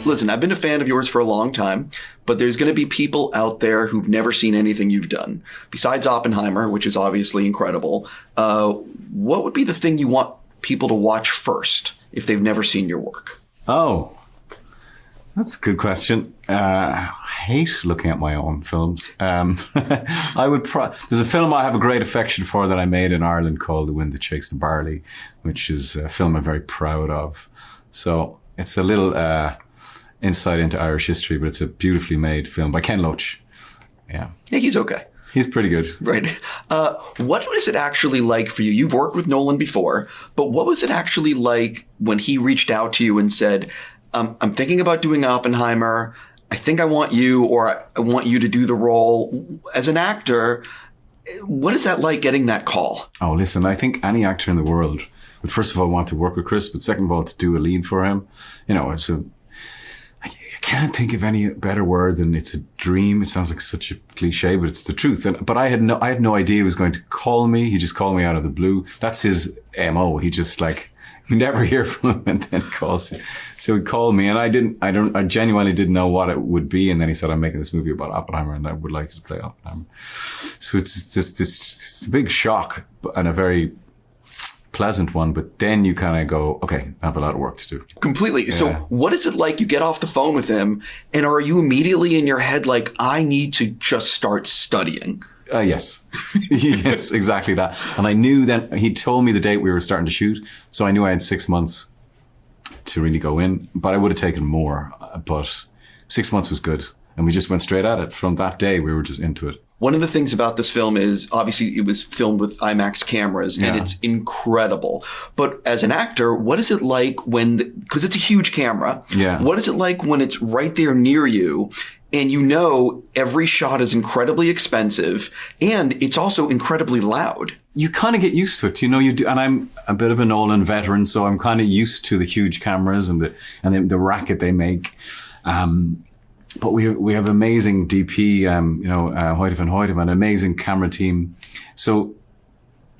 listen, I've been a fan of yours for a long time, but there's going to be people out there who've never seen anything you've done. Besides Oppenheimer, which is obviously incredible, what would be the thing you want people to watch first if they've never seen your work? Oh, that's a good question. I hate looking at my own films. I would. There's a film I have a great affection for that I made in Ireland called The Wind That Shakes the Barley, which is a film I'm very proud of. So it's a little insight into Irish history, but it's a beautifully made film by Ken Loach. Yeah, he's okay. He's pretty good. Right. What was it actually like for you? You've worked with Nolan before, but what was it actually like when he reached out to you and said, I'm thinking about doing Oppenheimer. I think I want you, or I want you to do the role. As an actor, what is that like getting that call? Oh, listen, I think any actor in the world would first of all want to work with Chris, but second of all, to do a lead for him. You know, I can't think of any better word than it's a dream. It sounds like such a cliche, but it's the truth. But I had no idea he was going to call me. He just called me out of the blue. That's his MO. He just you never hear from him and then calls you. So he called me and I genuinely didn't know what it would be. And then he said, I'm making this movie about Oppenheimer and I would like you to play Oppenheimer. So it's this big shock and a very pleasant one. But then you kind of go, okay, I have a lot of work to do. Completely. Yeah. So what is it like? You get off the phone with him and are you immediately in your head like, I need to just start studying? Yes. Yes, exactly that. And I knew then, he told me the date we were starting to shoot. So I knew I had 6 months to really go in, but I would have taken more. But 6 months was good. And we just went straight at it. From that day, we were just into it. One of the things about this film is, obviously, it was filmed with IMAX cameras, and it's incredible. But as an actor, what is it like because it's a huge camera, what is it like when it's right there near you, and you know every shot is incredibly expensive, and it's also incredibly loud? You kind of get used to it, you know. You do, and I'm a bit of a Nolan veteran, so I'm kind of used to the huge cameras and the racket they make. But we have amazing DP, Hoyte van Hoyte, an amazing camera team. So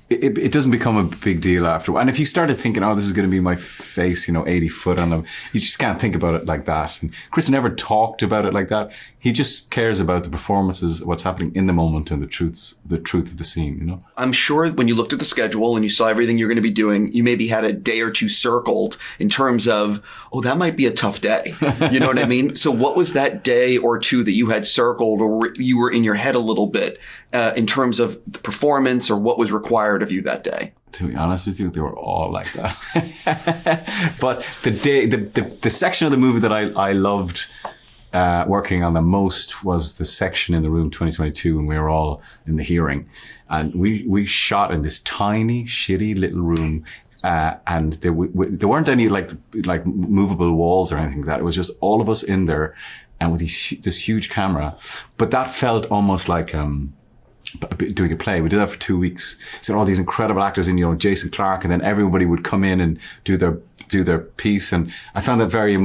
it doesn't become a big deal after. And if you started thinking, oh, this is going to be my face, 80 foot on them, you just can't think about it like that. And Chris never talked about it like that. He just cares about the performances, what's happening in the moment, and the truth of the scene, I'm sure when you looked at the schedule and you saw everything you're going to be doing, you maybe had a day or two circled in terms of, oh, that might be a tough day. You know what I mean? So what was that day or two that you had circled, or you were in your head a little bit in terms of the performance or what was required of you that day? To be honest with you, they were all like that. But the section of the movie that I loved working on the most was the section in the room 2022 when we were all in the hearing. And we shot in this tiny, shitty little room. And there weren't any like movable walls or anything like that. It was just all of us in there and with this huge camera. But that felt almost like doing a play. We did that for 2 weeks. So all these incredible actors in, Jason Clarke, and then everybody would come in and do their piece. And I found that very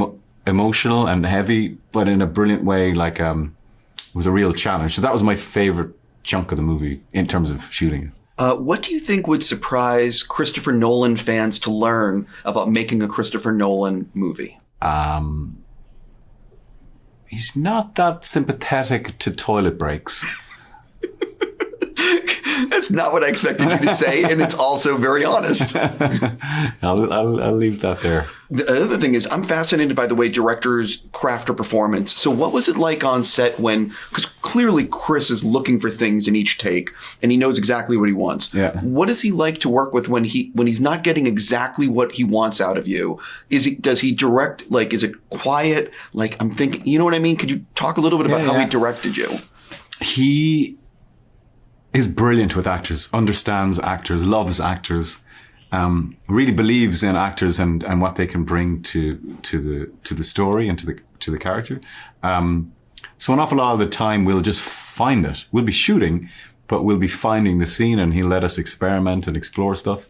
emotional and heavy, but in a brilliant way. It was a real challenge. So that was my favorite chunk of the movie in terms of shooting it. What do you think would surprise Christopher Nolan fans to learn about making a Christopher Nolan movie? He's not that sympathetic to toilet breaks. That's not what I expected you to say, and it's also very honest. I'll leave that there. The other thing is, I'm fascinated by the way directors craft a performance. So what was it like on set because clearly Chris is looking for things in each take, and he knows exactly what he wants. Yeah. What is he like to work with when he's not getting exactly what he wants out of you? Does he direct, is it quiet? I'm thinking, you know what I mean? Could you talk a little bit about how he directed you? He is brilliant with actors, understands actors, loves actors, really believes in actors and what they can bring to the story and to the character. So an awful lot of the time we'll just find it. We'll be shooting, but we'll be finding the scene, and he'll let us experiment and explore stuff.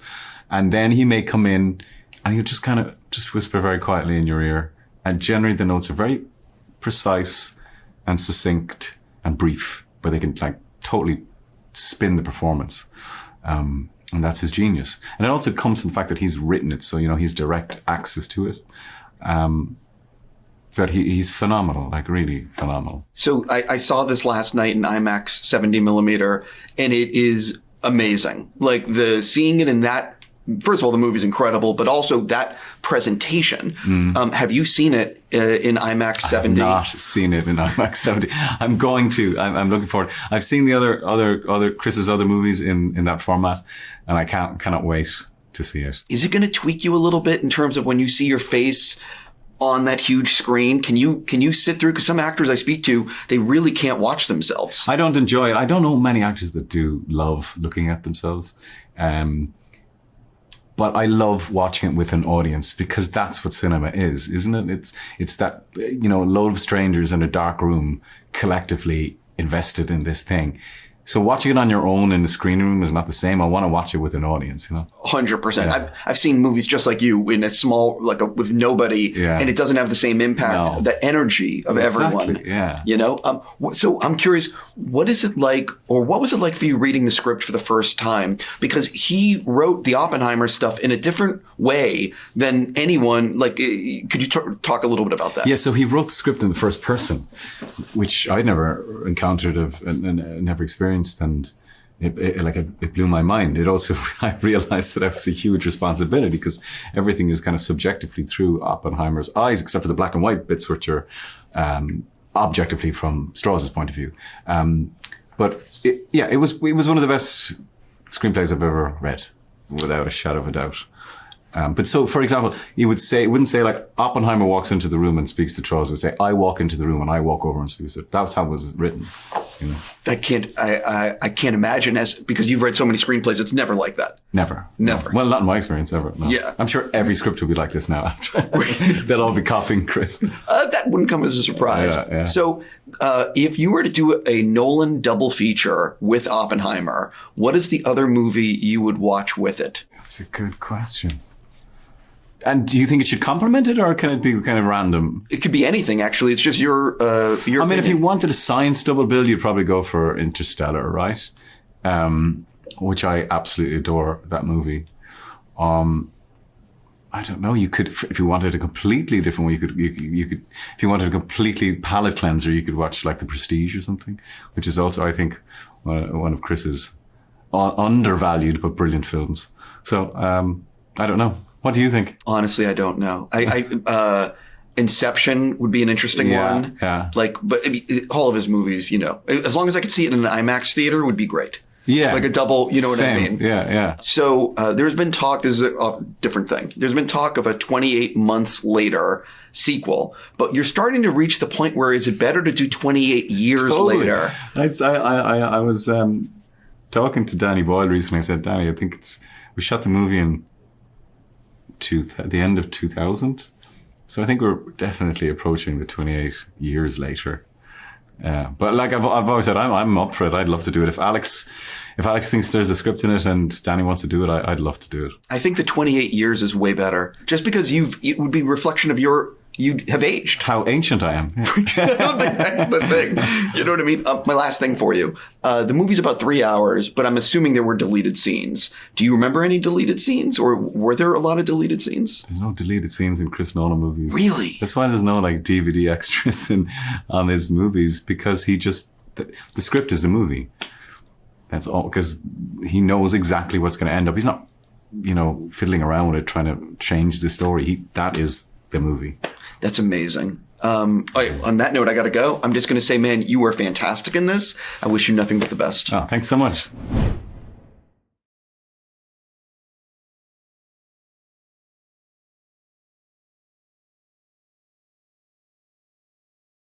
And then he may come in and he'll just kind of just whisper very quietly in your ear. And generally the notes are very precise and succinct and brief, but they can totally spin the performance. And that's his genius. And it also comes from the fact that he's written it, so he's direct access to it. But he's phenomenal, like really phenomenal. So I saw this last night in IMAX 70 millimeter, and it is amazing. Like seeing it in that. First of all, the movie's incredible, but also that presentation. Have you seen it in IMAX 70? I have not seen it in IMAX 70. I'm going to. I'm looking forward. I've seen the other Chris's other movies in that format, and I cannot wait to see it. Is it going to tweak you a little bit in terms of when you see your face on that huge screen? Can you sit through? Because some actors I speak to, they really can't watch themselves. I don't enjoy it. I don't know many actors that do love looking at themselves. But I love watching it with an audience because that's what cinema is, isn't it? It's that, load of strangers in a dark room collectively invested in this thing. So watching it on your own in the screening room is not the same. I want to watch it with an audience, 100%. Yeah. I've seen movies just like you in a small, with nobody, and it doesn't have the same impact, the energy of everyone. Yeah. So I'm curious, what is it like, or what was it like for you reading the script for the first time? Because he wrote the Oppenheimer stuff in a different way than anyone. Like, could you talk a little bit about that? Yeah. So he wrote the script in the first person, which I'd never encountered and never experienced. And it blew my mind. It also, I realized that that was a huge responsibility because everything is kind of subjectively through Oppenheimer's eyes, except for the black and white bits, which are objectively from Strauss's point of view. But it was one of the best screenplays I've ever read, without a shadow of a doubt. But so, for example, it wouldn't say like Oppenheimer walks into the room and speaks to Strauss. It would say, I walk into the room and I walk over and speak to it. That's how it was written. I can't imagine, because you've read so many screenplays, it's never like that. Never. No. Well, not in my experience, ever. No. Yeah. I'm sure every script will be like this now. They'll all be copying Chris. That wouldn't come as a surprise. Yeah. So if you were to do a Nolan double feature with Oppenheimer, what is the other movie you would watch with it? That's a good question. And do you think it should complement it, or can it be kind of random? It could be anything, actually. It's just your opinion. If you wanted a science double bill, you'd probably go for Interstellar, right? Which I absolutely adore, that movie. I don't know. You could, if you wanted a completely different one, you could. If you wanted a completely palate cleanser, you could watch like The Prestige or something, which is also, I think, one of Chris's undervalued but brilliant films. So I don't know. What do you think? Honestly, I don't know. Inception would be an interesting one. Yeah. But all of his movies, as long as I could see it in an IMAX theater, would be great. Yeah. Like a double, you know what I mean? Yeah. So there's been talk, this is a different thing. There's been talk of a 28 months later sequel, but you're starting to reach the point where is it better to do 28 years later? I was talking to Danny Boyle recently. I said, Danny, I think we shot the movie in the end of 2000. So I think we're definitely approaching the 28 years later. But like I've always said, I'm up for it. I'd love to do it. If Alex thinks there's a script in it and Danny wants to do it, I'd love to do it. I think the 28 years is way better. Just because it would be a reflection of you have aged. How ancient I am. Yeah. I don't think that's the thing. You know what I mean? My last thing for you. The movie's about 3 hours, but I'm assuming there were deleted scenes. Do you remember any deleted scenes, or were there a lot of deleted scenes? There's no deleted scenes in Chris Nolan movies. Really? That's why there's no like DVD extras on his movies, because the script is the movie. That's all, because he knows exactly what's going to end up. He's not, fiddling around with it, trying to change the story. That is the movie. That's amazing. On that note, I got to go. I'm just going to say, man, you were fantastic in this. I wish you nothing but the best. Oh, thanks so much.